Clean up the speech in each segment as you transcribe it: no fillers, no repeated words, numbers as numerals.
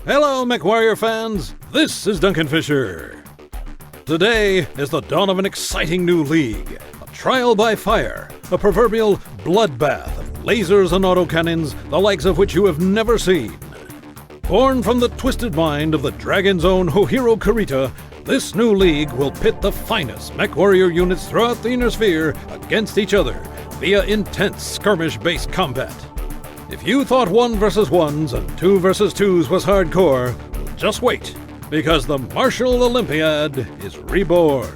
Hello, MechWarrior fans! This is Duncan Fisher. Today is the dawn of an exciting new league. A trial by fire, a proverbial bloodbath of lasers and autocannons, the likes of which you have never seen. Born from the twisted mind of the Dragon's own Hohiro Kurita, this new league will pit the finest MechWarrior units throughout the Inner Sphere against each other via intense skirmish-based combat. If you thought 1 vs 1s and 2 vs 2s was hardcore, well, just wait, because the Martial Olympiad is reborn.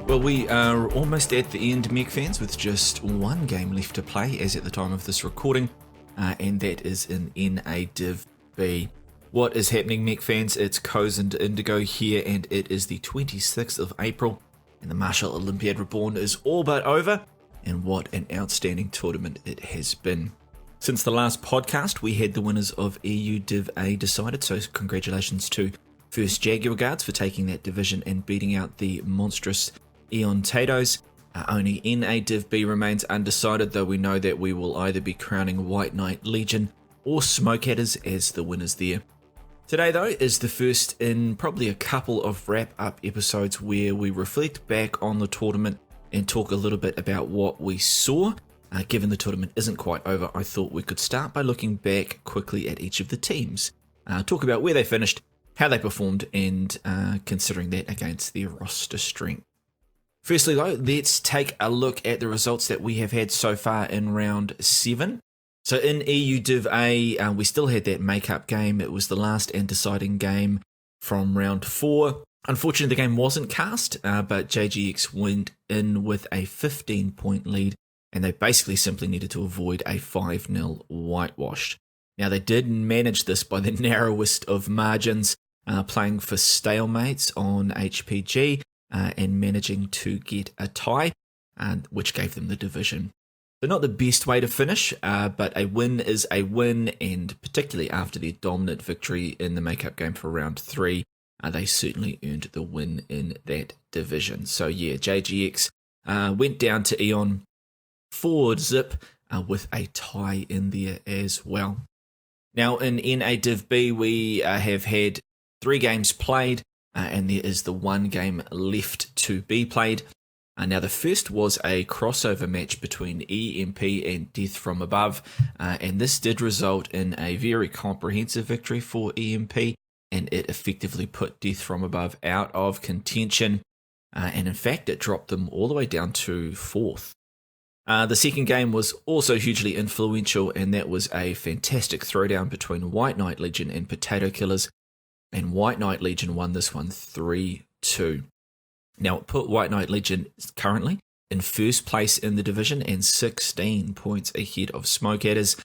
Well, we are almost at the end, Mech fans, with just one game left to play as at the time of this recording, and that is in NA Div B. What is happening, Mech fans? It's Coz and Indigo here, and it is the 26th of April, and the Martial Olympiad Reborn is all but over, and what an outstanding tournament it has been. Since the last podcast, we had the winners of EU Div A decided, so congratulations to First Jaguar Guards for taking that division and beating out the monstrous Eon Tatos. Only NA Div B remains undecided, though we know that we will either be crowning White Knight Legion or Smokehatters as the winners there. Today, though, is the first in probably a couple of wrap-up episodes where we reflect back on the tournament and talk a little bit about what we saw. Given the tournament isn't quite over, I thought we could start by looking back quickly at each of the teams. Talk about where they finished, how they performed, and considering that against their roster strength. Firstly, though, let's take a look at the results that we have had so far in round 7. So in EU Div A, we still had that make-up game. It was the last and deciding game from round 4. Unfortunately, the game wasn't cast, but JGX went in with a 15-point lead, and they basically simply needed to avoid a 5-0 whitewash. Now, they did manage this by the narrowest of margins, playing for stalemates on HPG, and managing to get a tie, which gave them the division. So not the best way to finish, but a win is a win, and particularly after their dominant victory in the make-up game for round 3, they certainly earned the win in that division. So yeah, JGX went down to Eon forward zip with a tie in there as well. Now in NA Div B, we have had 3 games played, and there is the 1 game left to be played. Now, the first was a crossover match between EMP and Death from Above, and this did result in a very comprehensive victory for EMP, and it effectively put Death from Above out of contention, and in fact, it dropped them all the way down to 4th. The second game was also hugely influential, and that was a fantastic throwdown between White Knight Legion and Potato Killers, and White Knight Legion won this one 3-2. Now, it put White Knight Legion currently in first place in the division and 16 points ahead of Smokehatters,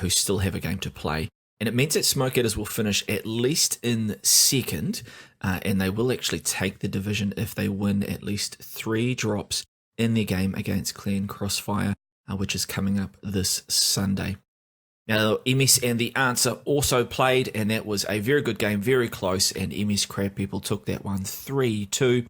who still have a game to play. And it means that Smokehatters will finish at least in second, and they will actually take the division if they win at least 3 drops in their game against Clan Crossfire, which is coming up this Sunday. Now, MS and the Answer also played, and that was a very good game, very close, and MS Crab People took that one 3-2.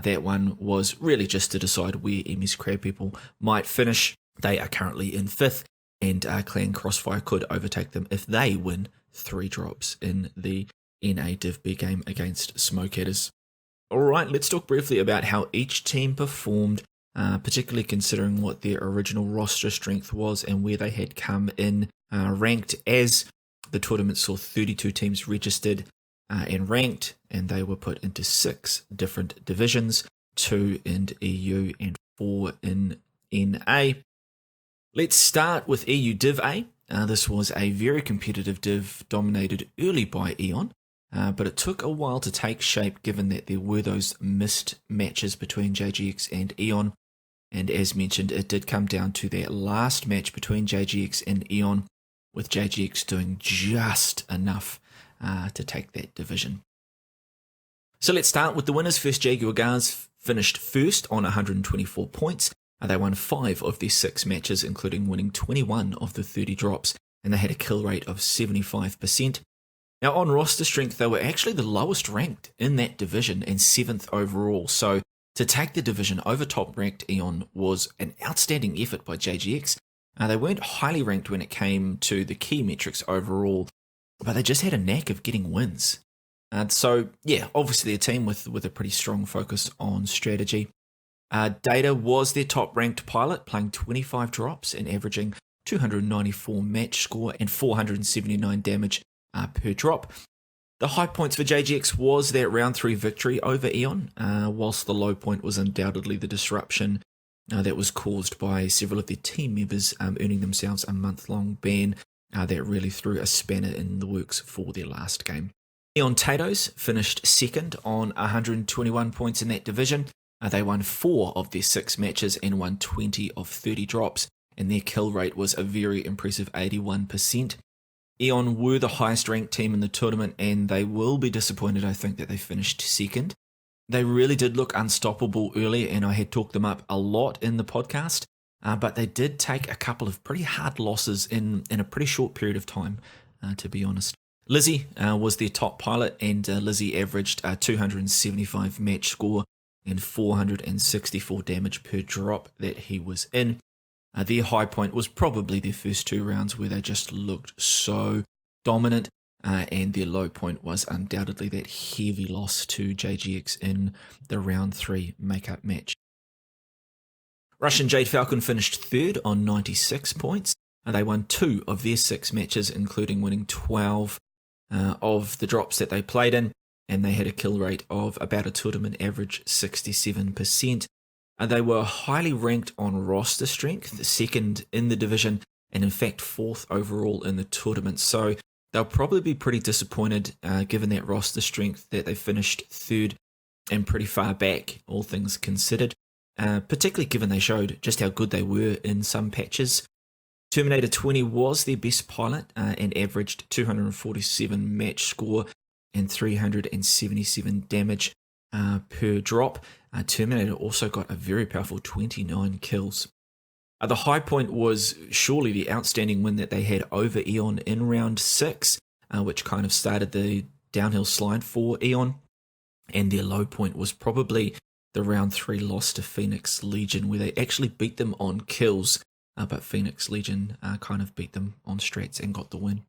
That one was really just to decide where MS Crab People might finish. They are currently in 5th, and Clan Crossfire could overtake them if they win 3 drops in the NA Div B game against Smokehatters. Alright, let's talk briefly about how each team performed, particularly considering what their original roster strength was and where they had come in ranked, as the tournament saw 32 teams registered and ranked, and they were put into 6 different divisions, 2 in EU and 4 in NA. Let's start with EU Div A. This was a very competitive div dominated early by Eon, but it took a while to take shape given that there were those missed matches between JGX and Eon, and as mentioned, it did come down to that last match between JGX and Eon, with JGX doing just enough to take that division. So let's start with the winners. First Jaguar Guards finished first on 124 points. They won 5 of their 6 matches, including winning 21 of the 30 drops, and they had a kill rate of 75%. Now, on roster strength, they were actually the lowest ranked in that division and 7th overall, so To take the division over top-ranked Eon was an outstanding effort by JGX. They weren't highly ranked when it came to the key metrics overall, but they just had a knack of getting wins. So, obviously a team with a pretty strong focus on strategy. Data was their top-ranked pilot, playing 25 drops and averaging 294 match score and 479 damage per drop. The high points for JGX was that round 3 victory over Eon, whilst the low point was undoubtedly the disruption that was caused by several of their team members earning themselves a month-long ban that really threw a spanner in the works for their last game. Eon Tatoes finished second on 121 points in that division. They won 4 of their 6 matches and won 20 of 30 drops, and their kill rate was a very impressive 81%. Eon were the highest ranked team in the tournament, and they will be disappointed, I think, that they finished second. They really did look unstoppable early, and I had talked them up a lot in the podcast, but they did take a couple of pretty hard losses in a pretty short period of time, to be honest. Lizzie was their top pilot, and Lizzie averaged a 275 match score and 464 damage per drop that he was in. Their high point was probably their first 2 rounds where they just looked so dominant, and their low point was undoubtedly that heavy loss to JGX in the round 3 makeup match. Russian Jade Falcon finished third on 96 points. They won 2 of their 6 matches, including winning 12 of the drops that they played in, and they had a kill rate of about a tournament average 67%. They were highly ranked on roster strength, second in the division, and in fact 4th overall in the tournament. So they'll probably be pretty disappointed given that roster strength that they finished third and pretty far back, all things considered, particularly given they showed just how good they were in some patches. Terminator 20 was their best pilot and averaged 247 match score and 377 damage per drop. Terminator also got a very powerful 29 kills. The high point was surely the outstanding win that they had over Eon in round 6, which kind of started the downhill slide for Eon. And their low point was probably the round 3 loss to Phoenix Legion, where they actually beat them on kills, but Phoenix Legion kind of beat them on strats and got the win.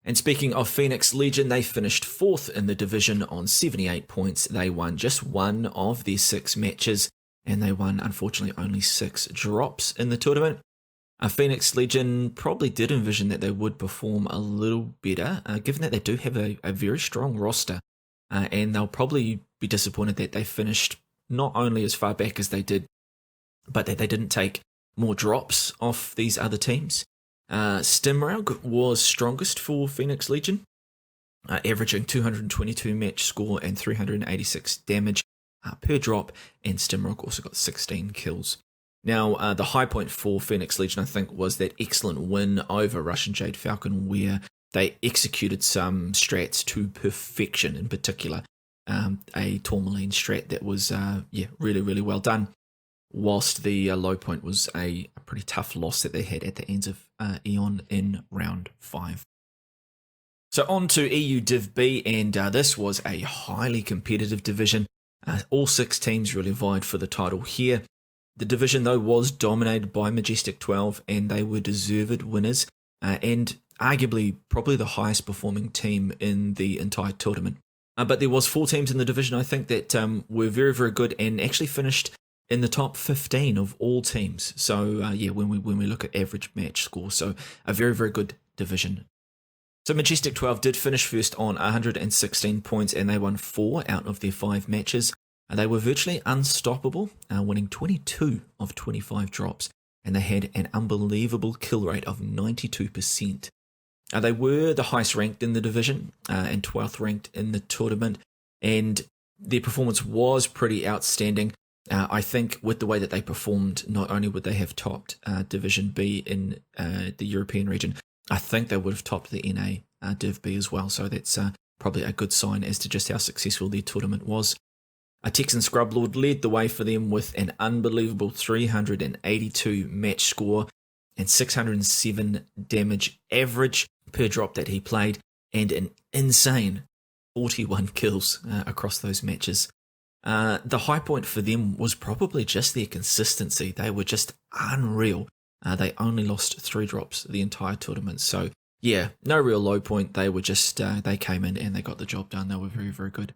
And speaking of Phoenix Legion, they finished 4th in the division on 78 points. They won just 1 of their 6 matches, and they won, unfortunately, only 6 drops in the tournament. Phoenix Legion probably did envision that they would perform a little better, given that they do have a very strong roster, and they'll probably be disappointed that they finished not only as far back as they did, but that they didn't take more drops off these other teams. Stimrog was strongest for Phoenix Legion, averaging 222 match score and 386 damage per drop, and Stimrog also got 16 kills. Now, the high point for Phoenix Legion, I think, was that excellent win over Russian Jade Falcon, where they executed some strats to perfection, in particular a Tourmaline strat that was really, really well done, whilst the low point was a pretty tough loss that they had at the ends of Eon in round 5. So on to EU Div B, and this was a highly competitive division. All 6 teams really vied for the title here. The division, though, was dominated by Majestic 12, and they were deserved winners, and arguably probably the highest performing team in the entire tournament. But there was 4 teams in the division, I think, that were very, very good and actually finished in the top 15 of all teams. So when we look at average match score, so a very, very good division. So Majestic 12 did finish first on 116 points, and they won 4 out of their 5 matches. They were virtually unstoppable, winning 22 of 25 drops, and they had an unbelievable kill rate of 92%. They were the highest ranked in the division and 12th ranked in the tournament, and their performance was pretty outstanding. I think with the way that they performed, not only would they have topped Division B in the European region, I think they would have topped the NA Div B as well. So that's probably a good sign as to just how successful their tournament was. Texan Scrublord led the way for them with an unbelievable 382 match score and 607 damage average per drop that he played, and an insane 41 kills across those matches. The high point for them was probably just their consistency. They were just unreal. They only lost 3 drops the entire tournament. So, yeah, no real low point. They were just, they came in and they got the job done. They were very, very good.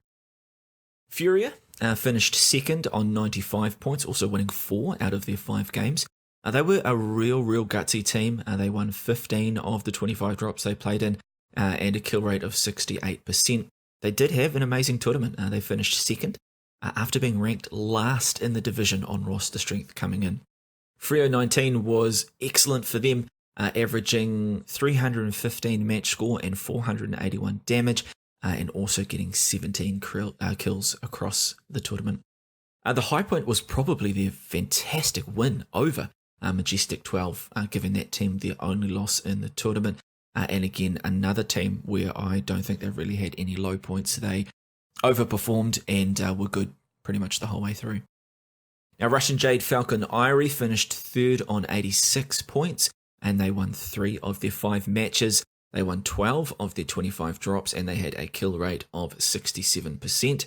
Furia finished second on 95 points, also winning 4 out of their 5 games. They were a real gutsy team. They won 15 of the 25 drops they played in and a kill rate of 68%. They did have an amazing tournament. They finished second after being ranked last in the division on roster strength coming in. Frio 19 was excellent for them, averaging 315 match score and 481 damage, and also getting 17 kills across the tournament. The high point was probably their fantastic win over Majestic 12, giving that team their only loss in the tournament. And again, another team where I don't think they've really had any low points. They overperformed and were good pretty much the whole way through. Now, Russian Jade Falcon Irie finished third on 86 points, and they won 3 of their 5 matches. They won 12 of their 25 drops, and they had a kill rate of 67%.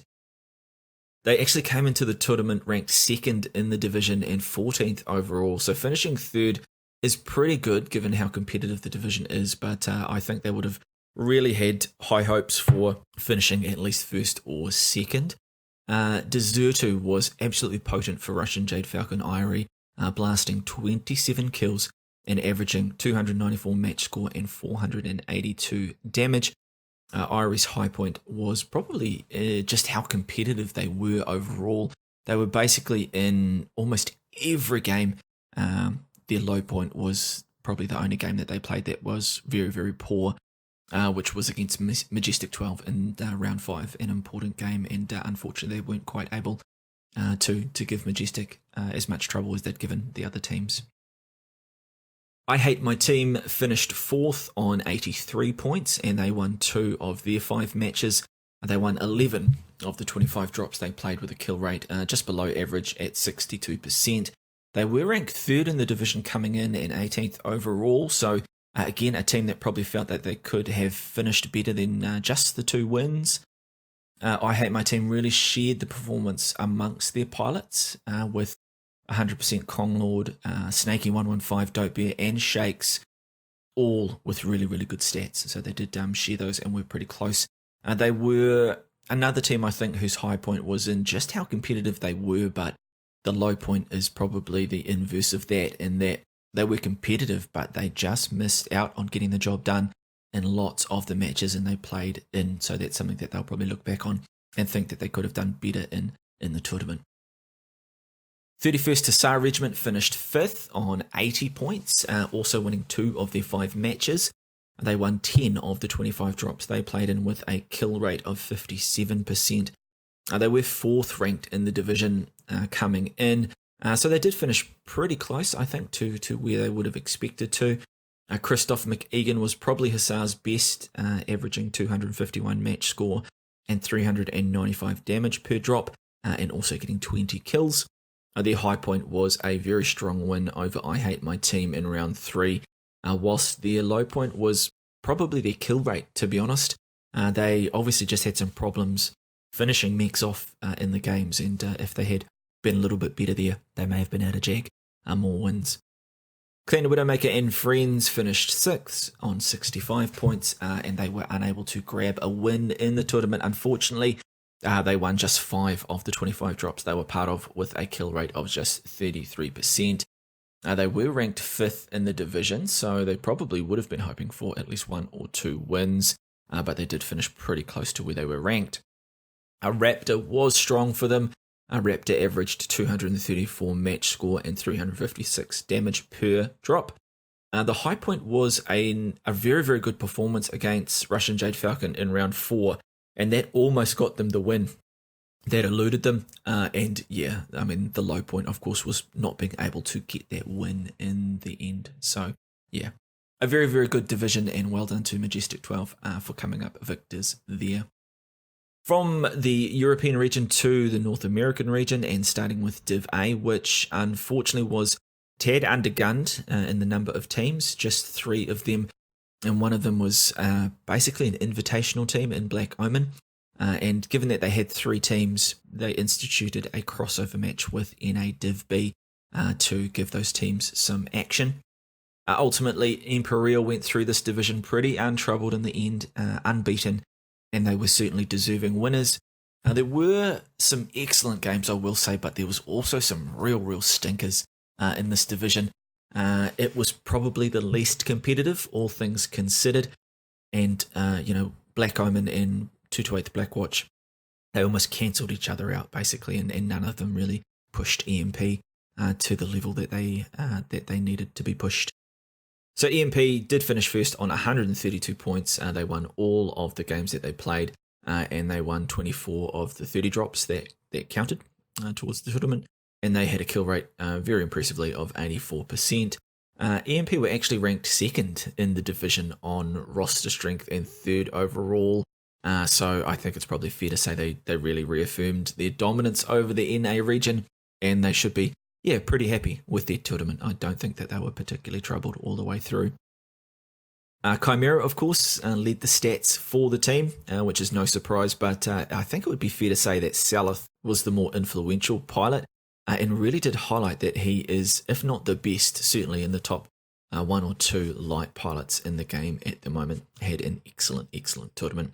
They actually came into the tournament ranked second in the division and 14th overall, so finishing third is pretty good given how competitive the division is, but I think they would have really had high hopes for finishing at least first or second. Desertu was absolutely potent for Russian Jade Falcon Irie, blasting 27 kills and averaging 294 match score and 482 damage. Irie's high point was probably just how competitive they were overall. They were basically in almost every game. Their low point was probably the only game that they played that was very, very poor, which was against Majestic 12 in round 5, an important game, and unfortunately they weren't quite able to give Majestic as much trouble as they'd given the other teams. I Hate My Team finished 4th on 83 points, and they won 2 of their 5 matches. They won 11 of the 25 drops they played with a kill rate just below average at 62%. They were ranked 3rd in the division coming in and 18th overall, so again, a team that probably felt that they could have finished better than just the 2 wins. I Hate My Team really shared the performance amongst their pilots with 100% Konglord, Snakey 115, Dope Bear, and Shakes, all with really, really good stats. So they did share those and were pretty close. They were another team, I think, whose high point was in just how competitive they were, but the low point is probably the inverse of that, in that they were competitive, but they just missed out on getting the job done in lots of the matches and they played in. So that's something that they'll probably look back on and think that they could have done better in the tournament. 31st Tassar Regiment finished 5th on 80 points, also winning 2 of their 5 matches. They won 10 of the 25 drops they played in with a kill rate of 57%. They were 4th ranked in the division coming in, so they did finish pretty close, I think, to where they would have expected to. Christoph McEgan was probably Hussar's best, averaging 251 match score and 395 damage per drop, and also getting 20 kills. Their high point was a very strong win over I Hate My Team in round 3, whilst their low point was probably their kill rate, to be honest. They obviously just had some problems finishing mechs off in the games, and if they had been a little bit better there, they may have been able to jag more wins. Clan Widowmaker and Friends finished 6th on 65 points, and they were unable to grab a win in the tournament, unfortunately. They won just 5 of the 25 drops they were part of with a kill rate of just 33%. They were ranked 5th in the division, so they probably would have been hoping for at least 1 or 2 wins, but they did finish pretty close to where they were ranked. Raptor was strong for them. Raptor averaged 234 match score and 356 damage per drop. The high point was a very, very good performance against Russian Jade Falcon in round 4, and that almost got them the win. That eluded them, and yeah, I mean, the low point, of course, was not being able to get that win in the end. So, yeah, a very, very good division, and well done to Majestic 12 for coming up victors there. From the European region to the North American region, and starting with Div A, which unfortunately was tad undergunned in the number of teams, just 3 of them, and one of them was basically an invitational team in Black Omen. And given that they had 3 teams, they instituted a crossover match with NA Div B to give those teams some action. Ultimately, Imperial went through this division pretty untroubled in the end, unbeaten, and they were certainly deserving winners. There were some excellent games, I will say, but there was also some real stinkers in this division. It was probably the least competitive, all things considered, and Black Omen and 228 Blackwatch, they almost cancelled each other out basically, and none of them really pushed EMP to the level that they needed to be pushed. So EMP did finish first on 132 points. They won all of the games that they played, and they won 24 of the 30 drops that counted towards the tournament, and they had a kill rate very impressively of 84%. EMP were actually ranked second in the division on roster strength and third overall, so I think it's probably fair to say they really reaffirmed their dominance over the NA region, and they should be pretty happy with their tournament. I don't think that they were particularly troubled all the way through. Chimera, of course, led the stats for the team, which is no surprise, but I think it would be fair to say that Salith was the more influential pilot, and really did highlight that he is, if not the best, certainly in the top 1 or 2 light pilots in the game at the moment. Had an excellent tournament.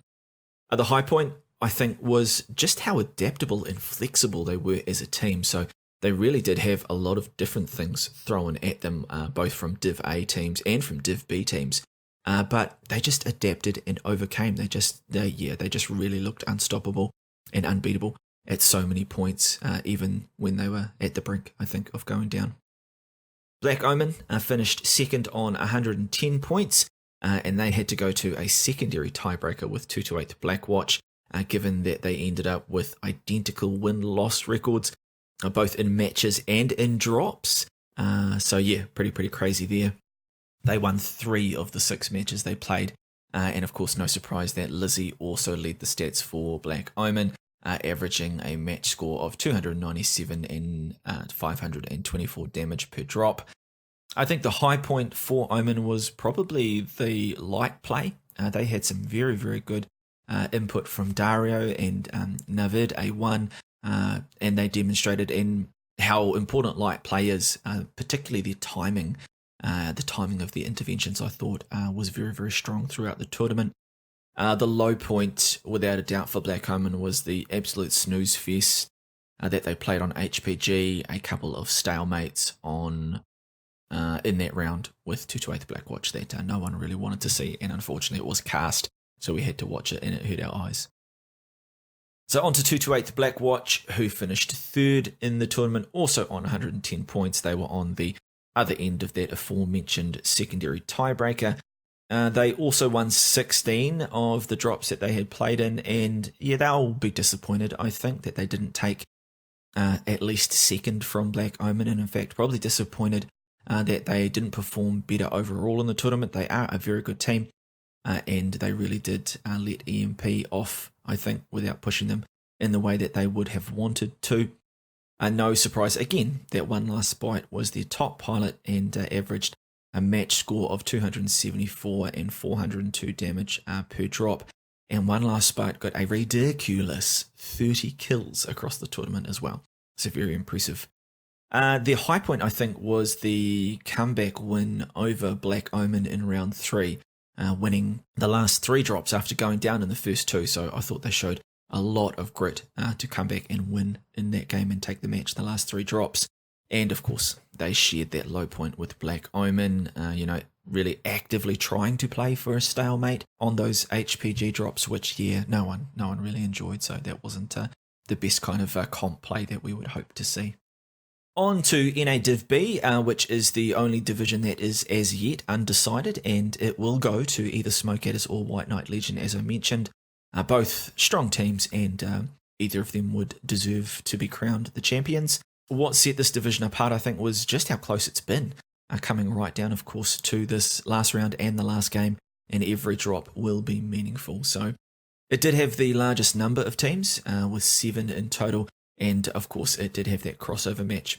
The high point, I think, was just how adaptable and flexible they were as a team. So they really did have a lot of different things thrown at them, both from Div A teams and from Div B teams. But they just adapted and overcame. They just really looked unstoppable and unbeatable at so many points, even when they were at the brink, I think, of going down. Black Omen finished second on 110 points, and they had to go to a secondary tiebreaker with 228 Blackwatch, given that they ended up with identical win-loss records, both in matches and in drops. Pretty crazy there. They won 3 of the 6 matches they played, and of course no surprise that Lizzie also led the stats for Black Omen, averaging a match score of 297 and 524 damage per drop. I think the high point for Omen was probably the light play. They had some very good input from Dario and Navid A1, and they demonstrated in how important light play is, particularly their timing. The timing of the interventions, I thought, was very strong throughout the tournament. The low point, without a doubt, for Black Omen was the absolute snooze fest that they played on HPG, a couple of stalemates on in that round with 228 Blackwatch that no one really wanted to see, and unfortunately it was cast, so we had to watch it and it hurt our eyes. So on to 228 Blackwatch, who finished third in the tournament, also on 110 points. They were on the other end of that aforementioned secondary tiebreaker. They also won 16 of the drops that they had played in, and they'll be disappointed, I think, that they didn't take at least second from Black Omen, and in fact probably disappointed that they didn't perform better overall in the tournament. They are a very good team, and they really did let EMP off, I think, without pushing them in the way that they would have wanted to. No surprise, again, that One Last Bite was their top pilot and averaged a match score of 274 and 402 damage per drop. And One Last Bite got a ridiculous 30 kills across the tournament as well. So very impressive. Their high point, I think, was the comeback win over Black Omen in round 3, winning the last 3 drops after going down in the first 2. So I thought they showed a lot of grit to come back and win in that game and take the match the last 3 drops. And of course, they shared that low point with Black Omen, really actively trying to play for a stalemate on those HPG drops, which, no one really enjoyed. So that wasn't the best kind of comp play that we would hope to see. On to NA Div B, which is the only division that is as yet undecided, and it will go to either Smokeatters or White Knight Legion, as I mentioned. Both strong teams, and either of them would deserve to be crowned the champions. What set this division apart, I think, was just how close it's been, coming right down, of course, to this last round and the last game, and every drop will be meaningful. So it did have the largest number of teams, with 7 in total, and of course it did have that crossover match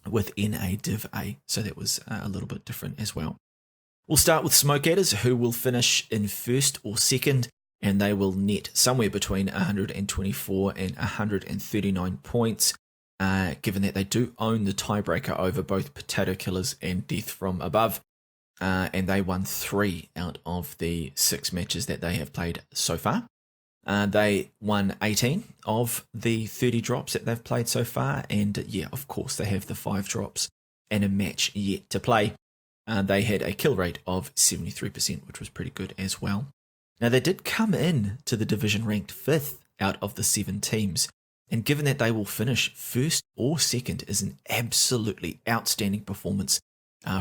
with NA Div A, so that was a little bit different as well. We'll start with Smokeatters, who will finish in first or second. and they will net somewhere between 124 and 139 points, given that they do own the tiebreaker over both Potato Killers and Death from Above, and they won 3 out of the 6 matches that they have played so far. They won 18 of the 30 drops that they've played so far, and yeah, of course, they have the 5 drops and a match yet to play. They had a kill rate of 73%, which was pretty good as well. Now, they did come in to the division ranked 5th out of the 7 teams, and given that they will finish 1st or 2nd is an absolutely outstanding performance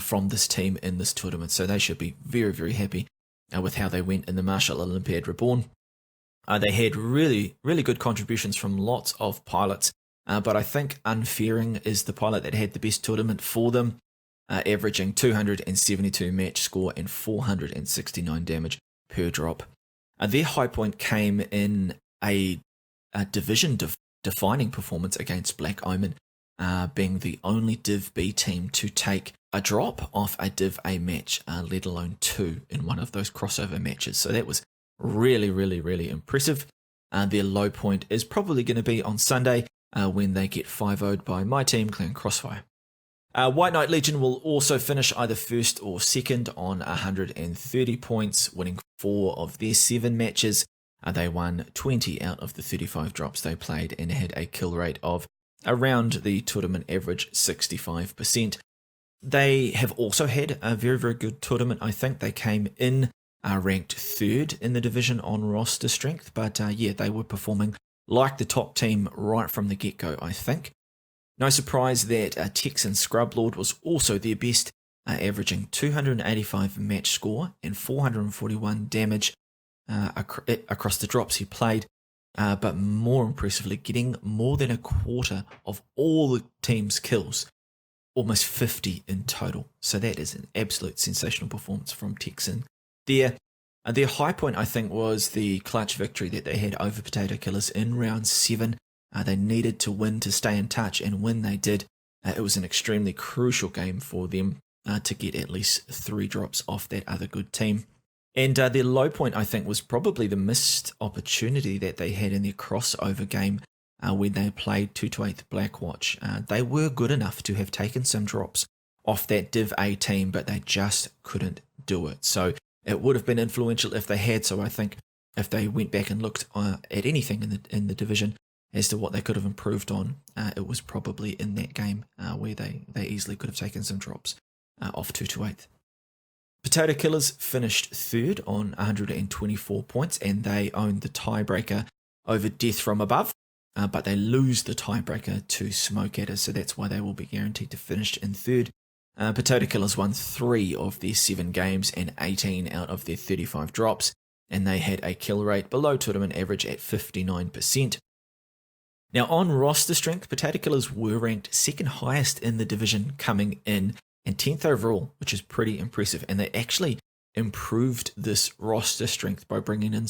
from this team in this tournament, so they should be very, very happy with how they went in the Martial Olympiad Reborn. They had really, really good contributions from lots of pilots, but I think Unfearing is the pilot that had the best tournament for them, averaging 272 match score and 469 damage per drop. Their high point came in a division-defining performance against Black Omen, being the only Div B team to take a drop off a Div A match, let alone 2 in one of those crossover matches. So that was really, really, really impressive. Their low point is probably going to be on Sunday when they get 5-0'd by my team, Clan Crossfire. White Knight Legion will also finish either 1st or 2nd on 130 points, winning 4 of their 7 matches. They won 20 out of the 35 drops they played and had a kill rate of around the tournament average 65%. They have also had a very, very good tournament. I think they came in ranked 3rd in the division on roster strength, but yeah, they were performing like the top team right from the get-go, I think. No surprise that Texan Scrublord was also their best, averaging 285 match score and 441 damage across the drops he played, but more impressively, getting more than a quarter of all the team's kills, almost 50 in total. So that is an absolute sensational performance from Texan. Their high point, I think, was the clutch victory that they had over Potato Killers in round 7. They needed to win to stay in touch, and when they did, it was an extremely crucial game for them to get at least 3 drops off that other good team. And their low point, I think, was probably the missed opportunity that they had in their crossover game when they played 2-8 Blackwatch. They were good enough to have taken some drops off that Div A team, but they just couldn't do it. So it would have been influential if they had. So I think if they went back and looked at anything in the division as to what they could have improved on, it was probably in that game where they easily could have taken some drops off 2-8. Potato Killers finished 3rd on 124 points, and they owned the tiebreaker over Death from Above, but they lose the tiebreaker to Smoke Adder, so that's why they will be guaranteed to finish in 3rd. Potato Killers won 3 of their 7 games and 18 out of their 35 drops, and they had a kill rate below tournament average at 59%. Now, on roster strength, Potato Killers were ranked 2nd highest in the division coming in, and 10th overall, which is pretty impressive. And they actually improved this roster strength by bringing in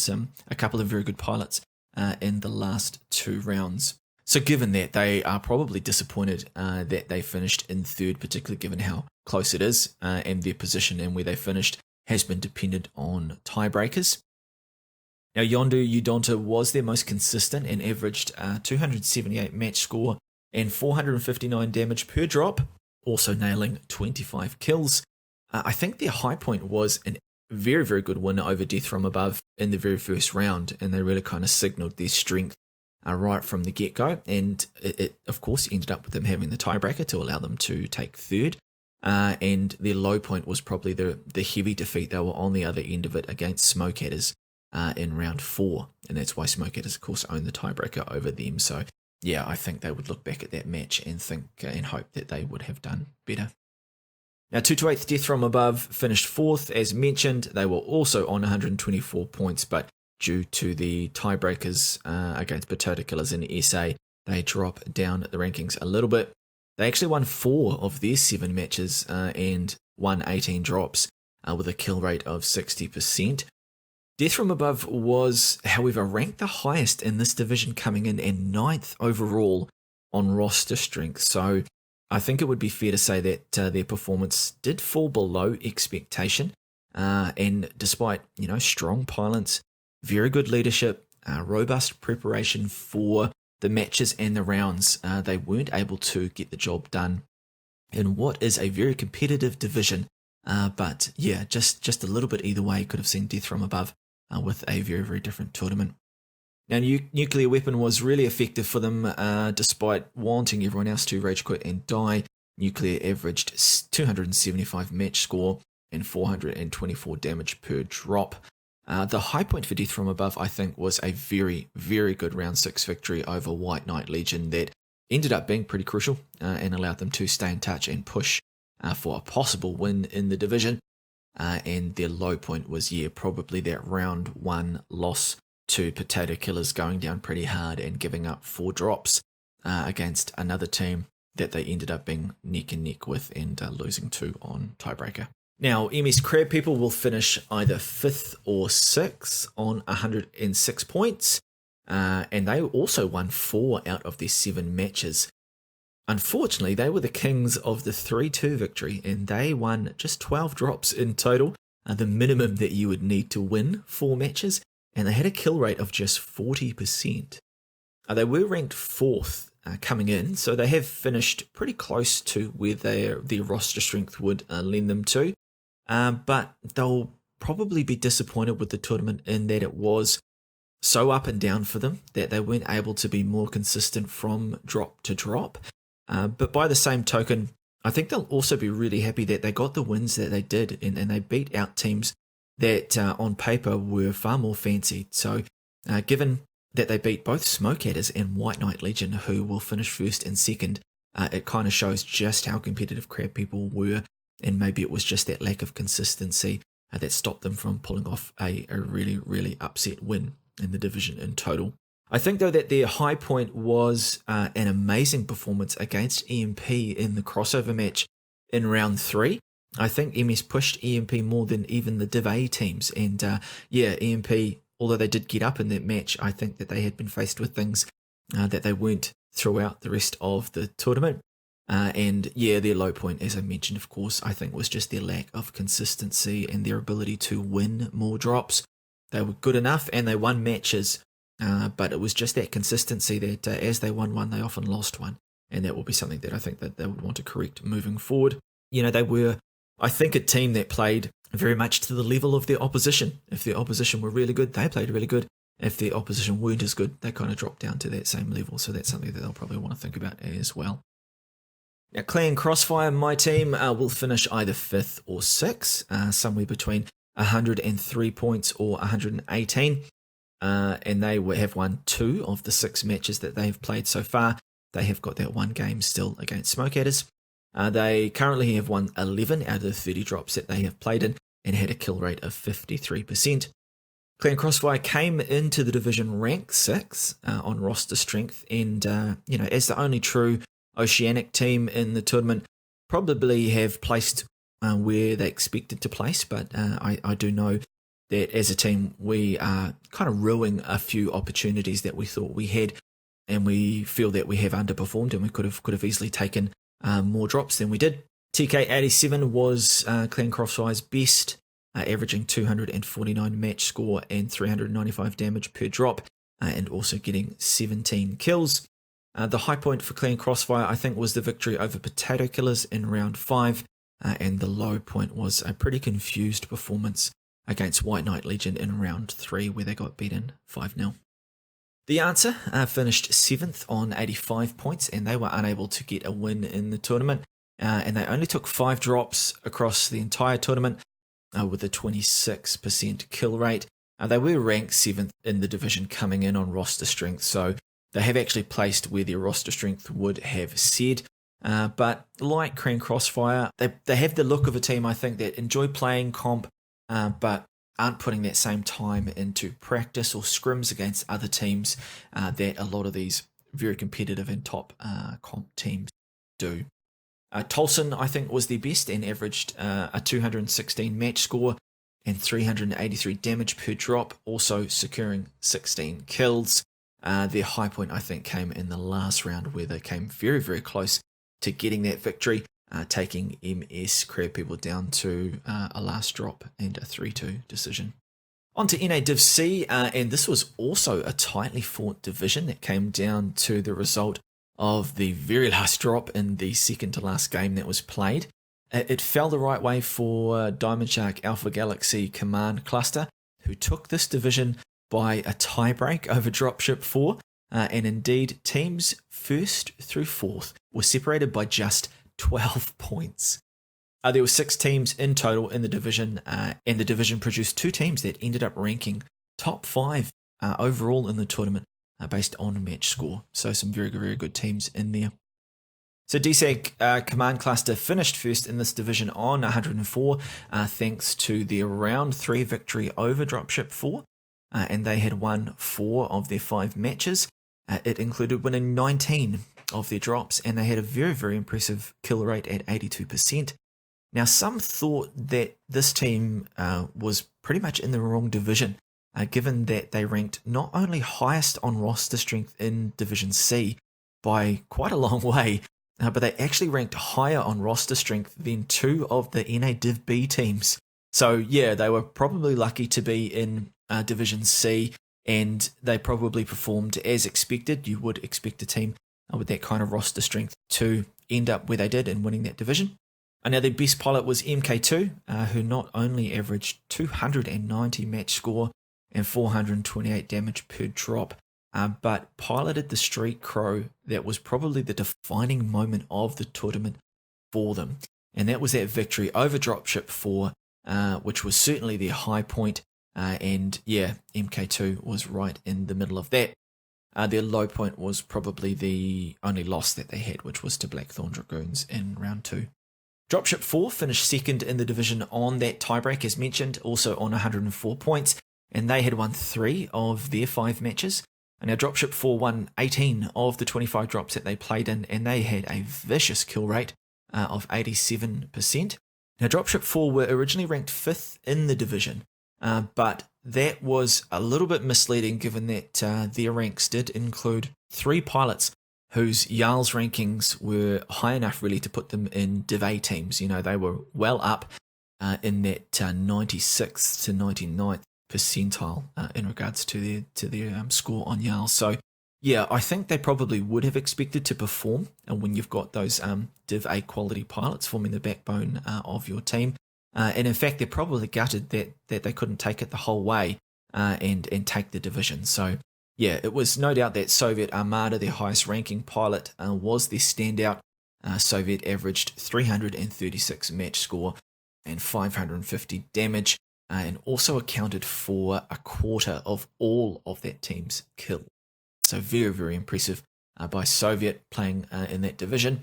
a couple of very good pilots in the last 2 rounds. So given that, they are probably disappointed that they finished in 3rd, particularly given how close it is, and their position and where they finished has been dependent on tiebreakers. Now, Yondu Udonta was their most consistent and averaged 278 match score and 459 damage per drop, also nailing 25 kills. I think their high point was a very, very good win over Death from Above in the very first round, and they really kind of signaled their strength right from the get-go, and it of course ended up with them having the tiebreaker to allow them to take 3rd, and their low point was probably the heavy defeat. They were on the other end of it against Smoke Adders in round 4, and that's why Smoke Adders of course owned the tiebreaker over them. So yeah, I think they would look back at that match and think and hope that they would have done better. Now, 2-8 Death from Above finished 4th. As mentioned, they were also on 124 points, but due to the tiebreakers against Potato Killers in SA, they drop down the rankings a little bit. They actually won 4 of their 7 matches and won 18 drops with a kill rate of 60%. Death from Above was, however, ranked the highest in this division, coming in and 9th overall on roster strength. So I think it would be fair to say that their performance did fall below expectation. And despite strong pilots very good leadership, robust preparation for the matches and the rounds. They weren't able to get the job done in what is a very competitive division. But yeah, just a little bit either way could have seen death from above with a very, very different tournament. Now, Nuclear Weapon was really effective for them, despite wanting everyone else to rage quit and die. Nuclear averaged 275 match score and 424 damage per drop. The high point for Death from Above, I think, was a very, very good round 6 victory over White Knight Legion that ended up being pretty crucial and allowed them to stay in touch and push for a possible win in the division. And their low point was, probably that round 1 loss to Potato Killers, going down pretty hard and giving up 4 drops against another team that they ended up being neck and neck with and losing to on tiebreaker. Now, MS Crab People will finish either 5th or 6th on 106 points, and they also won 4 out of their 7 matches. Unfortunately, they were the kings of the 3-2 victory, and they won just 12 drops in total, the minimum that you would need to win 4 matches, and they had a kill rate of just 40%. They were ranked 4th coming in, so they have finished pretty close to where their roster strength would lend them to, but they'll probably be disappointed with the tournament in that it was so up and down for them that they weren't able to be more consistent from drop to drop. But by the same token, I think they'll also be really happy that they got the wins that they did, and they beat out teams that on paper were far more fancied. So given that they beat both Smokeadders and White Knight Legion, who will finish 1st and 2nd, it kind of shows just how competitive Crab People were, and maybe it was just that lack of consistency that stopped them from pulling off a really, really upset win in the division in total. I think, though, that their high point was an amazing performance against EMP in the crossover match in round 3. I think MS pushed EMP more than even the Div A teams. And EMP, although they did get up in that match, I think that they had been faced with things that they weren't throughout the rest of the tournament. Their low point, as I mentioned, of course, I think was just their lack of consistency and their ability to win more drops. They were good enough and they won matches, but it was just that consistency that as they won one, they often lost one. And that will be something that I think that they would want to correct moving forward. They were, I think, a team that played very much to the level of their opposition. If their opposition were really good, they played really good. If their opposition weren't as good, they kind of dropped down to that same level. So that's something that they'll probably want to think about as well. Now, Clan Crossfire, my team, will finish either 5th or 6th, somewhere between 103 points or 118. And they have won 2 of the 6 matches that they've played so far. They have got that 1 game still against Smokeadders. They currently have won 11 out of the 30 drops that they have played in and had a kill rate of 53%. Clan Crossfire came into the division ranked 6 on roster strength, and as the only true Oceanic team in the tournament, probably have placed where they expected to place, but I do know that as a team we are kind of ruining a few opportunities that we thought we had, and we feel that we have underperformed and we could have easily taken more drops than we did. TK87 was Clan Crossfire's best, averaging 249 match score and 395 damage per drop, and also getting 17 kills. The high point for Clan Crossfire, I think, was the victory over Potato Killers in round 5, and the low point was a pretty confused performance against White Knight Legion in round 3, where they got beaten 5-0. The Answer finished 7th on 85 points, and they were unable to get a win in the tournament, and they only took 5 drops across the entire tournament with a 26% kill rate. They were ranked 7th in the division coming in on roster strength, so they have actually placed where their roster strength would have said. But like Clan Crossfire, they have the look of a team, I think, that enjoy playing comp, but aren't putting that same time into practice or scrims against other teams that a lot of these very competitive and top comp teams do. Tolson, I think, was their best and averaged a 216 match score and 383 damage per drop, also securing 16 kills. Their high point, I think, came in the last round, where they came very, very close to getting that victory, taking MS Crab People down to a last drop and a 3-2 decision. On to NA Div C, and this was also a tightly fought division that came down to the result of the very last drop in the second to last game that was played. It fell the right way for Diamond Shark Alpha Galaxy Command Cluster, who took this division by a tiebreak over Dropship 4, and indeed teams first through fourth were separated by just 12 points. There were 6 teams in total in the division, and the division produced 2 teams that ended up ranking top 5 overall in the tournament based on match score. So some very, very good teams in there. So DSAG Command Cluster finished first in this division on 104, thanks to their round 3 victory over Dropship 4, and they had won 4 of their 5 matches. It included winning 19 of their drops, and they had a very, very impressive kill rate at 82%. Now, some thought that this team was pretty much in the wrong division, given that they ranked not only highest on roster strength in Division C by quite a long way, but they actually ranked higher on roster strength than 2 of the NA Div B teams. So yeah, they were probably lucky to be in Division C, and they probably performed as expected. You would expect a team with that kind of roster strength to end up where they did in winning that division. And now their best pilot was MK2, who not only averaged 290 match score and 428 damage per drop, but piloted the Street Crow that was probably the defining moment of the tournament for them. And that was that victory over Dropship 4, which was certainly their high point. And yeah, MK2 was right in the middle of that. Their low point was probably the only loss that they had, which was to Blackthorn Dragoons in round 2. Dropship 4 finished second in the division on that tiebreak, as mentioned, also on 104 points, and they had won 3 of their 5 matches. And now Dropship 4 won 18 of the 25 drops that they played in, and they had a vicious kill rate of 87%. Now Dropship 4 were originally ranked 5th in the division, but that was a little bit misleading given that their ranks did include 3 pilots whose Jarl's rankings were high enough really to put them in Div A teams. You know, they were well up in that 96th to 99th percentile in regards to their score on Jarl. So yeah, I think they probably would have expected to perform when you've got those Div A quality pilots forming the backbone of your team. And in fact, they're probably gutted that they couldn't take it the whole way and take the division. So yeah, it was no doubt that Soviet Armada, their highest ranking pilot, was their standout. Soviet averaged 336 match score and 550 damage, and also accounted for a quarter of all of that team's kill. So very, very impressive by Soviet playing in that division.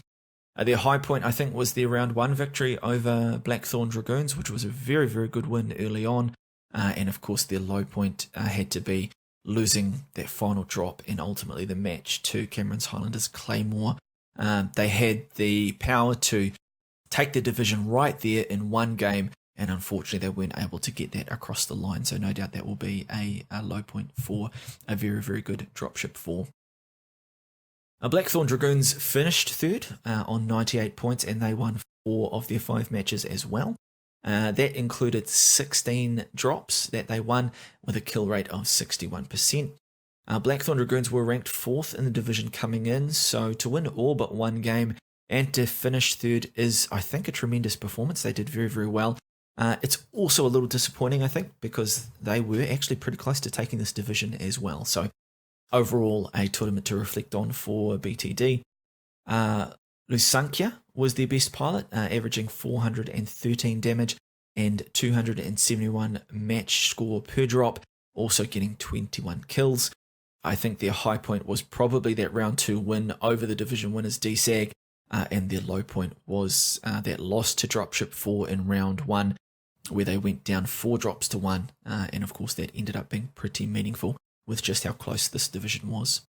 Their high point, I think, was their round 1 victory over Blackthorn Dragoons, which was a very, very good win early on. And of course, their low point had to be losing that final drop and ultimately the match to Cameron's Highlanders Claymore. They had the power to take the division right there in one game, and unfortunately they weren't able to get that across the line. So no doubt that will be a low point for a very, very good Dropship 4. Blackthorn Dragoons finished third on 98 points, and they won 4 of their 5 matches as well. That included 16 drops that they won with a kill rate of 61%. Blackthorn Dragoons were ranked 4th in the division coming in, so to win all but one game and to finish third is, I think, a tremendous performance. They did very, very well. It's also a little disappointing, I think, because they were actually pretty close to taking this division as well. So overall, a tournament to reflect on for BTD. Lusankia was their best pilot, averaging 413 damage and 271 match score per drop, also getting 21 kills. I think their high point was probably that round 2 win over the division winners DSAG, and their low point was that loss to Dropship 4 in round 1, where they went down 4 drops to 1, and of course that ended up being pretty meaningful with just how close this division was.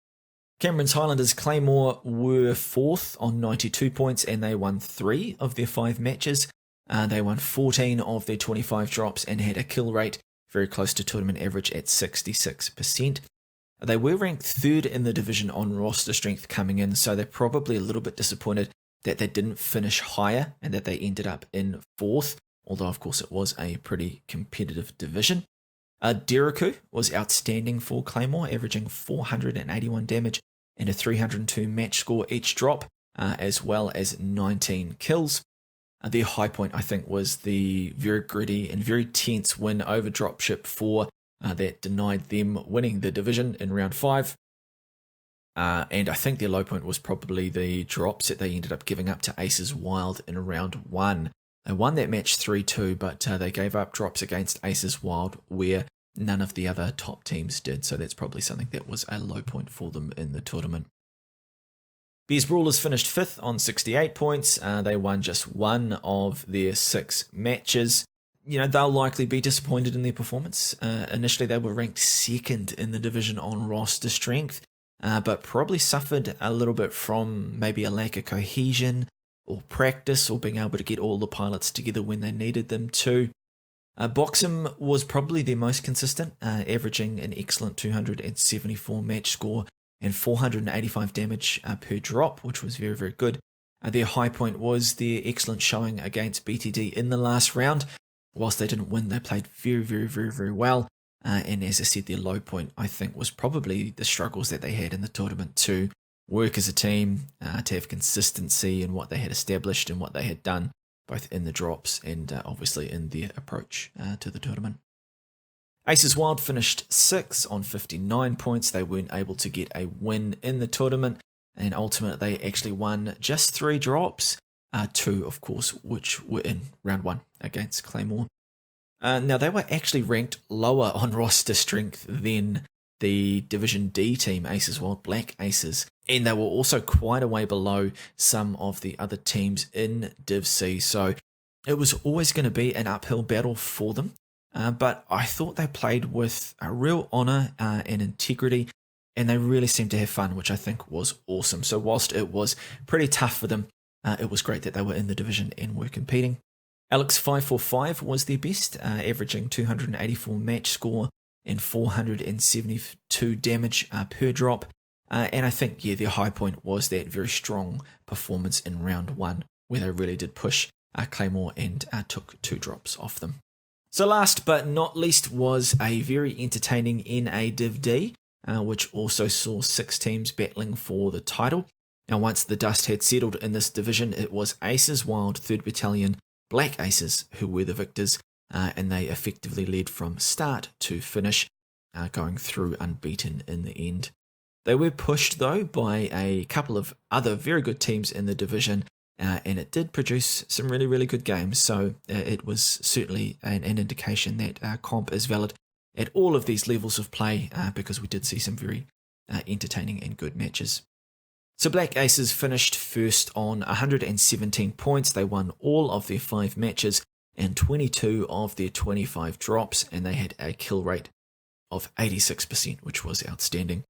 Cameron's Highlanders Claymore were 4th on 92 points, and they won 3 of their 5 matches. They won 14 of their 25 drops and had a kill rate very close to tournament average at 66%. They were ranked 3rd in the division on roster strength coming in, so they're probably a little bit disappointed that they didn't finish higher and that they ended up in 4th, although of course it was a pretty competitive division. Deriku was outstanding for Claymore, averaging 481 damage and a 302 match score each drop, as well as 19 kills. Their high point, I think, was the very gritty and very tense win over Dropship 4 that denied them winning the division in round 5. And I think their low point was probably the drops that they ended up giving up to Aces Wild in round 1. They won that match 3-2, but they gave up drops against Aces Wild where none of the other top teams did, so that's probably something that was a low point for them in the tournament. Bears Brawlers finished 5th on 68 points. They won just 1 of their 6 matches. They'll likely be disappointed in their performance. Initially, they were ranked 2nd in the division on roster strength, but probably suffered a little bit from maybe a lack of cohesion or practice or being able to get all the pilots together when they needed them to. Boxham was probably their most consistent, averaging an excellent 274 match score and 485 damage per drop, which was very, very good. Their high point was their excellent showing against BTD in the last round. Whilst they didn't win, they played very, very, very, very well. And as I said, their low point, I think, was probably the struggles that they had in the tournament to work as a team, to have consistency in what they had established and what they had done, both in the drops and obviously in their approach to the tournament. Aces Wild finished 6th on 59 points. They weren't able to get a win in the tournament, and ultimately they actually won just 3 drops, 2 of course, which were in round 1 against Claymore. Now they were actually ranked lower on roster strength than the Division D team, Aces Wild Black Aces, and they were also quite a way below some of the other teams in Div C, so it was always going to be an uphill battle for them. But I thought they played with a real honour and integrity, and they really seemed to have fun, which I think was awesome. So whilst it was pretty tough for them, it was great that they were in the division and were competing. Alex 545 was their best, averaging 284 match score and 472 damage per drop. And I think, their high point was that very strong performance in round 1, where they really did push Claymore and took 2 drops off them. So last but not least was a very entertaining NA Div D, which also saw 6 teams battling for the title. Now once the dust had settled in this division, it was Aces Wild 3rd Battalion Black Aces who were the victors, and they effectively led from start to finish, going through unbeaten in the end. They were pushed though by a couple of other very good teams in the division, and it did produce some really, really good games, so it was certainly an indication that comp is valid at all of these levels of play, because we did see some very entertaining and good matches. So Black Aces finished first on 117 points. They won all of their 5 matches and 22 of their 25 drops, and they had a kill rate of 86%, which was outstanding.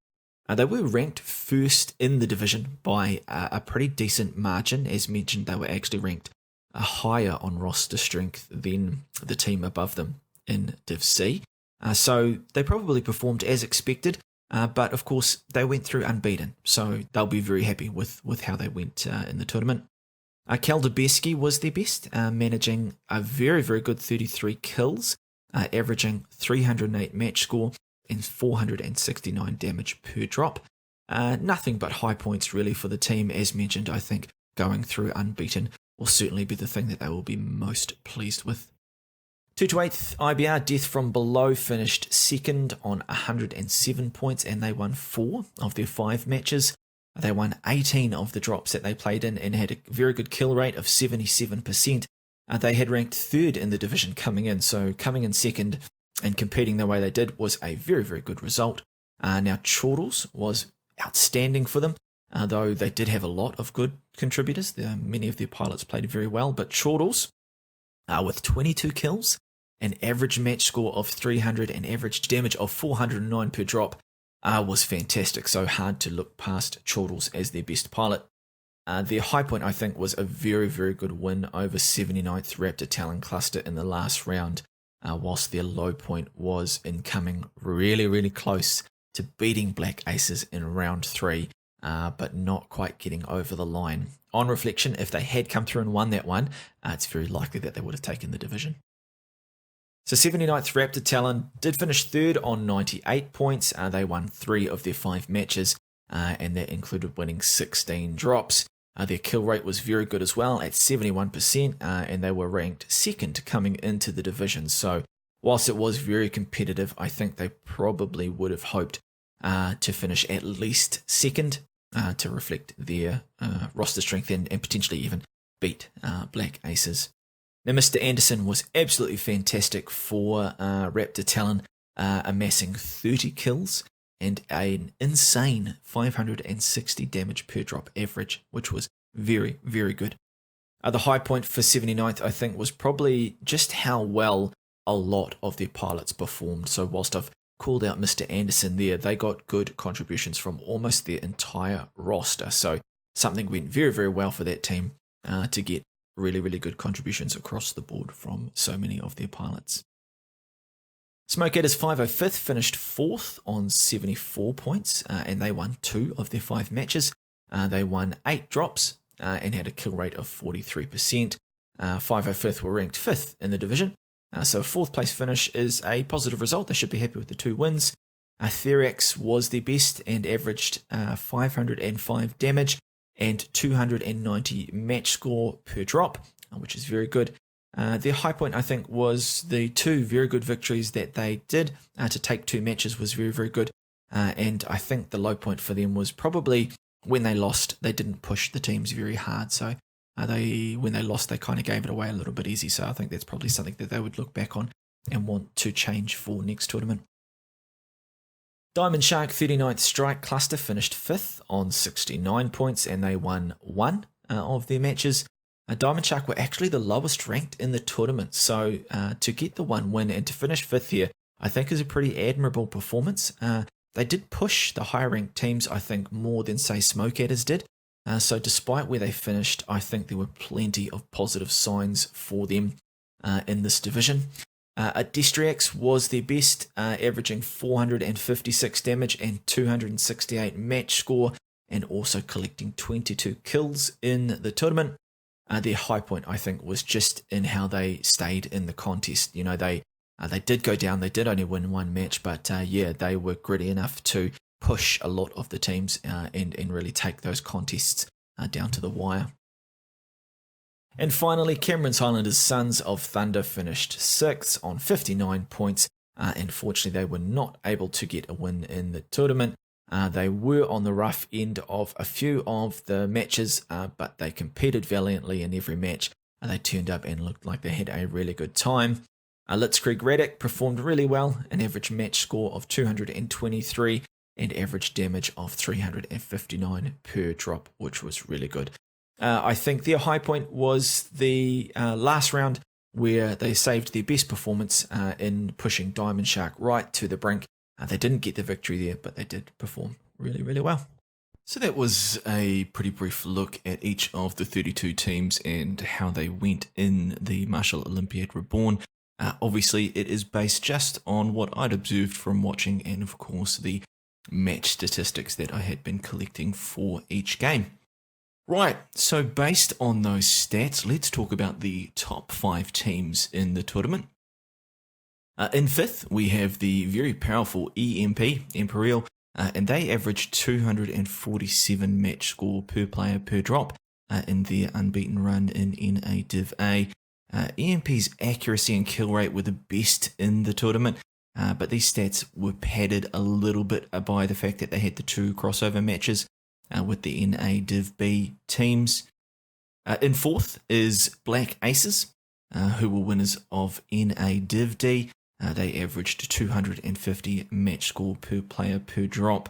They were ranked first in the division by a pretty decent margin. As mentioned, they were actually ranked higher on roster strength than the team above them in Div C. So they probably performed as expected, but of course they went through unbeaten, so they'll be very happy with how they went in the tournament. Kaldabeski was their best, managing a very, very good 33 kills, averaging 308 match score and 469 damage per drop. Nothing but high points really for the team. As mentioned, I think going through unbeaten will certainly be the thing that they will be most pleased with. 2 to 8th IBR Death from Below finished second on 107 points, and they won 4 of their 5 matches. They won 18 of the drops that they played in and had a very good kill rate of 77%. They had ranked 3rd in the division coming in, so coming in second and competing the way they did was a very, very good result. Now, Chortles was outstanding for them, though they did have a lot of good contributors. Many of their pilots played very well, but Chortles, with 22 kills, an average match score of 300 and average damage of 409 per drop, was fantastic. So hard to look past Chortles as their best pilot. Their high point, I think, was a very, very good win over 79th Raptor Talon Cluster in the last round, whilst their low point was in coming really, really close to beating Black Aces in round 3, but not quite getting over the line. On reflection, if they had come through and won that one, it's very likely that they would have taken the division. So 79th Raptor Talon did finish third on 98 points. They won 3 of their 5 matches, and that included winning 16 drops. Their kill rate was very good as well at 71%, and they were ranked second coming into the division. So whilst it was very competitive, I think they probably would have hoped to finish at least second to reflect their roster strength and potentially even beat Black Aces. Now, Mr. Anderson was absolutely fantastic for Raptor Talon, amassing 30 kills and an insane 560 damage per drop average, which was very, very good. The high point for 79th, I think, was probably just how well a lot of their pilots performed. So whilst I've called out Mr. Anderson there, they got good contributions from almost their entire roster. So something went very, very well for that team to get really, really good contributions across the board from so many of their pilots. Smoke Eaters 505th finished 4th on 74 points, and they won 2 of their 5 matches. They won 8 drops and had a kill rate of 43%. 505th were ranked 5th in the division, so a 4th place finish is a positive result. They should be happy with the 2 wins. Therax was their best and averaged 505 damage and 290 match score per drop, which is very good. Their high point, I think, was the 2 very good victories that they did. To take 2 matches was very, very good. And I think the low point for them was probably when they lost, they didn't push the teams very hard. So when they lost, they kind of gave it away a little bit easy. So I think that's probably something that they would look back on and want to change for next tournament. Diamond Shark 39th Strike Cluster finished 5th on 69 points, and they won 1 of their matches. Diamond Shark were actually the lowest ranked in the tournament, so to get the 1 win and to finish 5th here, I think is a pretty admirable performance. They did push the higher ranked teams, I think, more than, say, Smoke Eaters did. So despite where they finished, I think there were plenty of positive signs for them in this division. Destriax was their best, averaging 456 damage and 268 match score, and also collecting 22 kills in the tournament. Their high point, I think, was just in how they stayed in the contest. You know, they did go down. They did only win 1 match, but they were gritty enough to push a lot of the teams and really take those contests down to the wire. And finally, Cameron's Highlanders Sons of Thunder finished 6th on 59 points. Unfortunately, they were not able to get a win in the tournament. They were on the rough end of a few of the matches, but they competed valiantly in every match. They turned up and looked like they had a really good time. Blitzkrieg Radek performed really well, an average match score of 223 and average damage of 359 per drop, which was really good. I think their high point was the last round, where they saved their best performance in pushing Diamond Shark right to the brink. They didn't get the victory there, but they did perform really, really well. So that was a pretty brief look at each of the 32 teams and how they went in the Martial Olympiad Reborn. Obviously, it is based just on what I'd observed from watching and, of course, the match statistics that I had been collecting for each game. Right, so based on those stats, let's talk about the top 5 teams in the tournament. In 5th, we have the very powerful EMP, Imperial, and they averaged 247 match score per player per drop in their unbeaten run in NA Div A. EMP's accuracy and kill rate were the best in the tournament, but these stats were padded a little bit by the fact that they had the 2 crossover matches with the NA Div B teams. In 4th is Black Aces, who were winners of NA Div D. They averaged 250 match score per player per drop.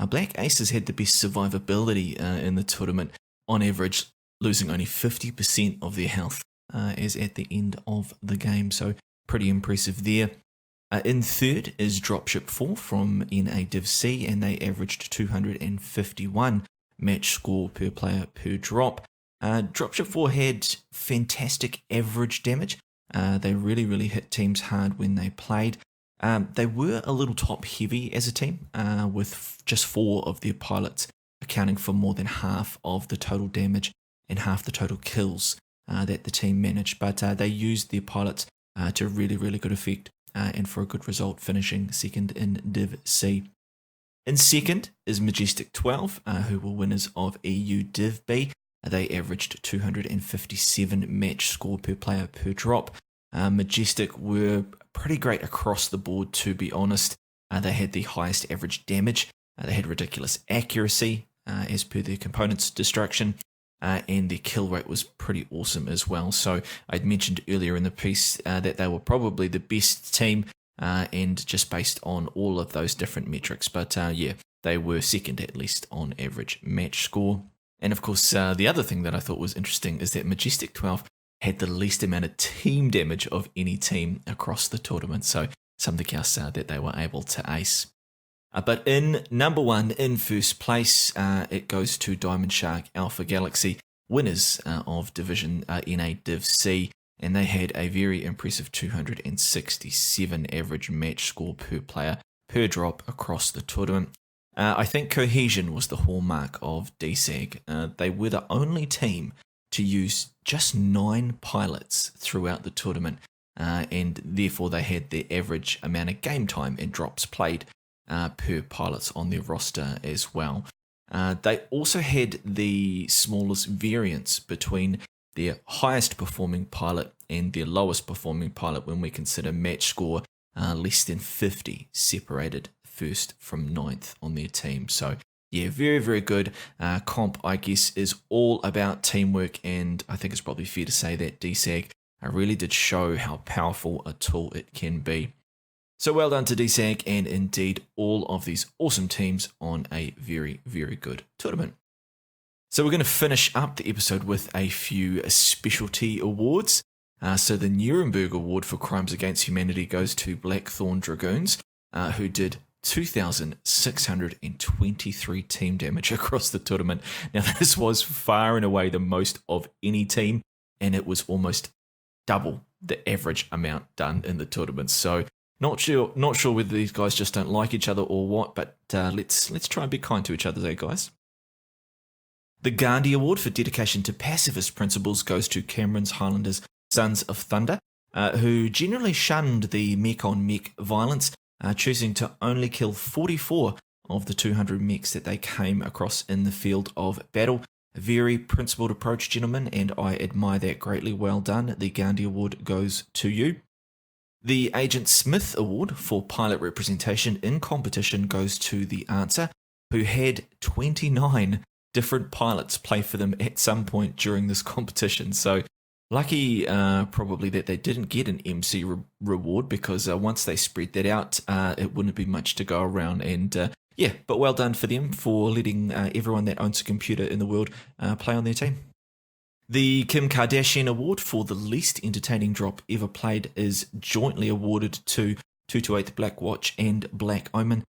Black Aces had the best survivability in the tournament, on average losing only 50% of their health as at the end of the game, so pretty impressive there. In 3rd is Dropship 4 from NA Div C, and they averaged 251 match score per player per drop. Dropship 4 had fantastic average damage. They really, really hit teams hard when they played. They were a little top heavy as a team, with just 4 of their pilots accounting for more than half of the total damage and half the total kills that the team managed. But they used their pilots to really, really good effect and for a good result, finishing second in Div C. In second is Majestic 12, who were winners of EU Div B. They averaged 257 match score per player per drop. Majestic were pretty great across the board, to be honest. They had the highest average damage. They had ridiculous accuracy as per their components destruction. And their kill rate was pretty awesome as well. So I'd mentioned earlier in the piece that they were probably the best team and just based on all of those different metrics. But yeah, they were second at least on average match score. And of course, the other thing that I thought was interesting is that Majestic 12 had the least amount of team damage of any team across the tournament. So something else that they were able to ace. But in number one, in first place, it goes to Diamond Shark Alpha Galaxy, winners of Division NA Div C, and they had a very impressive 267 average match score per player per drop across the tournament. I think cohesion was the hallmark of DSAG. They were the only team to use just 9 pilots throughout the tournament, and therefore they had the average amount of game time and drops played per pilots on their roster as well. They also had the smallest variance between their highest performing pilot and their lowest performing pilot when we consider match score less than 50 separated first from ninth on their team. So yeah, very, very good. Comp, I guess, is all about teamwork, and I think it's probably fair to say that DSAG really did show how powerful a tool it can be. So well done to DSAG and indeed all of these awesome teams on a very, very good tournament. So we're going to finish up the episode with a few specialty awards. So the Nuremberg Award for Crimes Against Humanity goes to Blackthorn Dragoons, who did 2,623 team damage across the tournament. Now this was far and away the most of any team, and it was almost double the average amount done in the tournament. So not sure whether these guys just don't like each other or what, but let's try and be kind to each other, guys. The Gandhi Award for dedication to pacifist principles goes to Cameron's Highlanders Sons of Thunder, who generally shunned the mech-on-mech violence, choosing to only kill 44 of the 200 mechs that they came across in the field of battle. A very principled approach, gentlemen, and I admire that greatly. Well done. The Gandhi Award goes to you. The Agent Smith Award for pilot representation in competition goes to The Answer, who had 29 different pilots play for them at some point during this competition. So lucky probably that they didn't get an MC reward, because once they spread that out, it wouldn't be much to go around. And yeah, but well done for them for letting everyone that owns a computer in the world play on their team. The Kim Kardashian Award for the least entertaining drop ever played is jointly awarded to 228 Black Watch and Black Omen,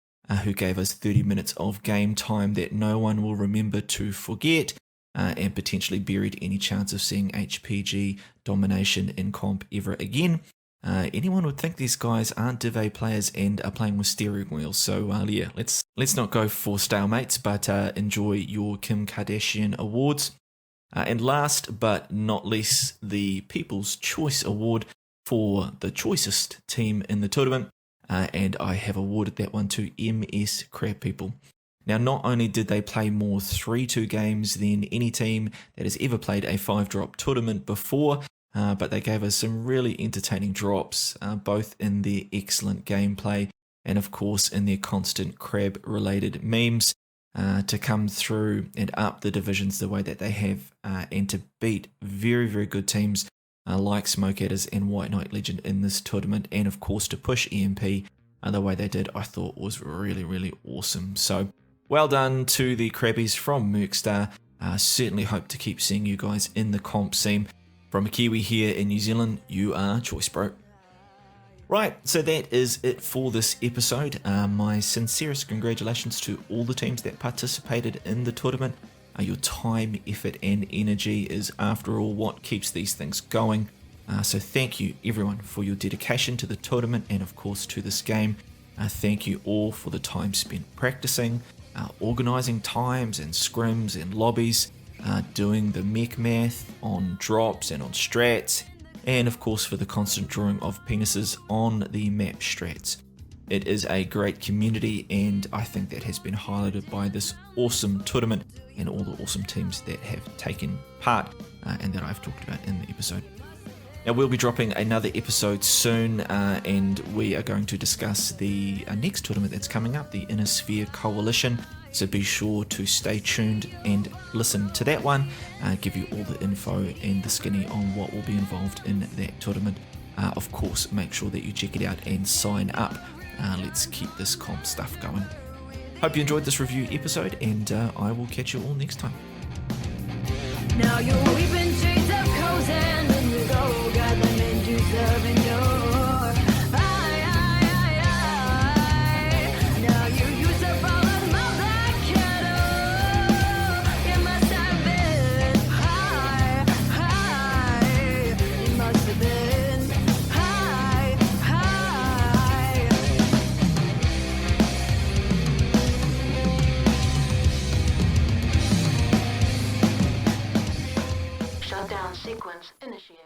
who gave us 30 minutes of game time that no one will remember to forget, and potentially buried any chance of seeing HPG domination in comp ever again. Anyone would think these guys aren't Div A players and are playing with steering wheels. So yeah, let's not go for stalemates, but enjoy your Kim Kardashian awards. And last but not least, the People's Choice Award for the choicest team in the tournament, and I have awarded that one to MS Crab People. Now, not only did they play more 3-2 games than any team that has ever played a 5-drop tournament before, but they gave us some really entertaining drops, both in their excellent gameplay and, of course, in their constant crab-related memes. To come through and up the divisions the way that they have, and to beat very, very good teams like Smoke Adders and White Knight Legend in this tournament, and of course to push EMP the way they did, I thought was really, really awesome. So well done to the Crabbies from Mercstar. Certainly hope to keep seeing you guys in the comp scene. From a Kiwi here in New Zealand, you are choice, bro. Right, so that is it for this episode. My sincerest congratulations to all the teams that participated in the tournament. Your time, effort and energy is, after all, what keeps these things going. So thank you everyone for your dedication to the tournament and of course to this game. Thank you all for the time spent practicing, organising times and scrims and lobbies, doing the mech math on drops and on strats, and of course for the constant drawing of penises on the map strats. It is a great community, and I think that has been highlighted by this awesome tournament and all the awesome teams that have taken part and that I've talked about in the episode. Now we'll be dropping another episode soon, and we are going to discuss the next tournament that's coming up, the Inner Sphere Coalition. So be sure to stay tuned and listen to that one, give you all the info and the skinny on what will be involved in that tournament. Of course, make sure that you check it out and sign up. Let's keep this comp stuff going. Hope you enjoyed this review episode, and I will catch you all next time. Now you're weeping streets of coals and indigo, gathering into serving your Now you used to fall in love like cattle. It must have been high. It must have been high. Shutdown sequence initiated.